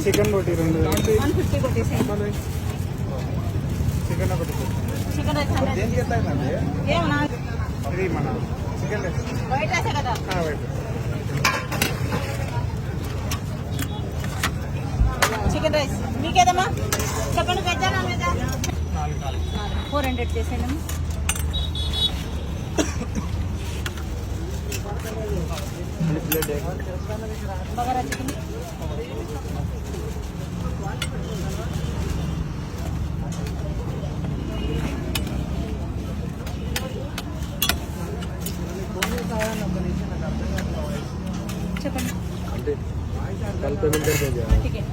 Chicken బోటి 150 కొట్టేసేయండి. Chicken ఒకటి chicken rice ఏమన్నా ఇది మన చికెన్ రైస్ వైట్ రైసే కదా. వైట్ చికెన్ రైస్ మీకేదమ్మా చెప్పండి. వెజ్జా నాన్ వెజ్జా? 400 చేసేయండి. బగారా చికెన్ చెప్పండి. టికెట్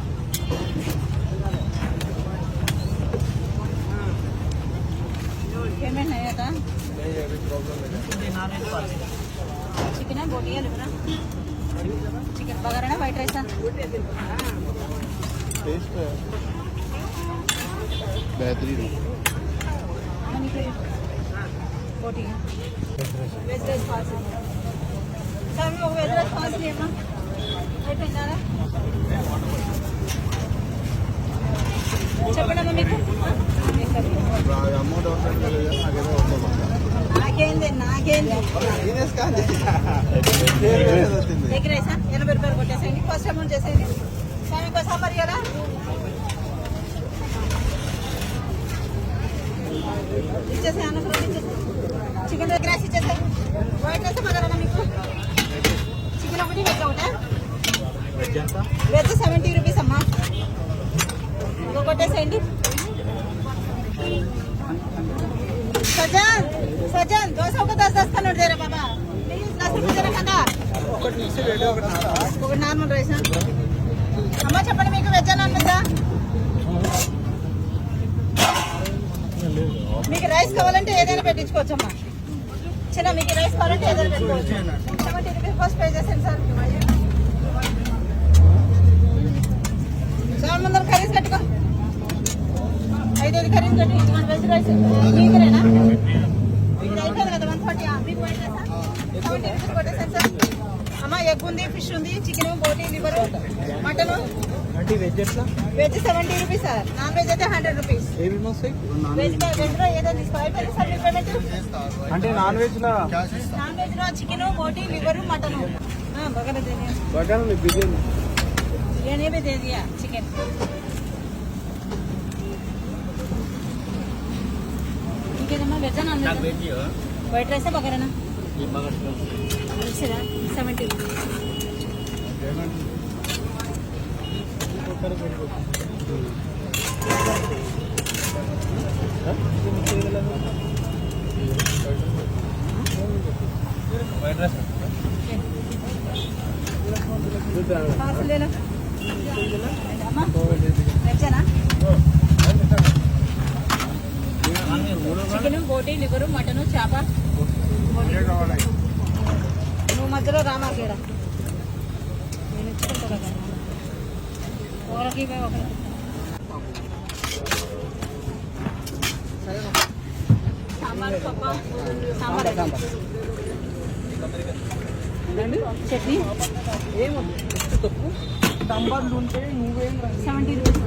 पेमेंट नहीं आता नहीं, अभी प्रॉब्लम है। चिकन है बोटी है लिवरा चिकन बगारा ना वाइट राइस टेस्ट है बेहतरीन बोटी है वेज राइस फास्ट सर लोग वेज राइस फास्ट लिए ना ये पहना చెప్పండి మీకు నాకేంది ఎగ్ రైసా 80 రూపాయలు కొట్టేసేయండి. ఫస్ట్ అమౌంట్ చేసేయండి. స్వామి కోసం మరి కదా ఇచ్చేసే అన్నప్పుడు చికెన్ ఎగ్ రైస్ ఇచ్చేసాయి. వైట్ రైస్ మగరన్నా మీకు చికెన్ ఒకటి వెజ్ ఒకటా? వెజ్ 70 రూపీస్ అమ్మా. కొట్టేసేయండి. सजन 200 को 10 का नोट दे रहा बाबा प्लीज 10 रुपए दे रहा కదా ఒకటి నార్మల్ రైస్ అమ్మ చెప్పండి మీకు వెజ్ నాన్ వెజ్ మీకు రైస్ కావాలంటే ఏదైనా పెట్టించుకోవచ్చు అమ్మా. చిన్న మీకు రైస్ కావాలంటే ఏదైనా పెట్టుకోవచ్చు. 70 రూపీస్ ఫస్ట్ పే చేసేయండి సార్. సార్ ముందర కర్రీస్ కట్టుకో 5 కర్రీస్ కట్టి మన వెజ్ రైస్ మీరేనా ఇది అయిపోయింది కదా 140 మీకు వైట్ రైసా 70 రూపీస్ కొట్టేసాను సార్. అమ్మ ఎగ్ ఉంది, ఫిష్ ఉంది, చికెన్, బోటీ, లివర్, మటన్ వెజ్ ఎట్లా? Veg 70 rupees sir. Non veg అయితే 100 రూపీస్. వెజ్లో ఏదో తీసుకో అయిపోయింది సార్ మీ పేమెంట్. అంటే నాన్ వెజ్ లో చికెన్, బోటీ, లివర్, మటన్ బగారా బిర్యానీ बिरयानी भी दे दिया चिकन. ठीक है ना veg non veg white rice bagara ना 70 वाइट राइस पार्सल ले लो చికెన్, బోటీ, లివరు, మటను, చేప నువ్వు మధ్యలో రామాకేడ నేను ఇచ్చుకుంటా కదా ఒకరికి ఒకరికి సాంబార్ పప్ప సాంబార్ చట్నీ తప్పు నంబర్లు ఉంటే నువ్వేం 70 రూపీస్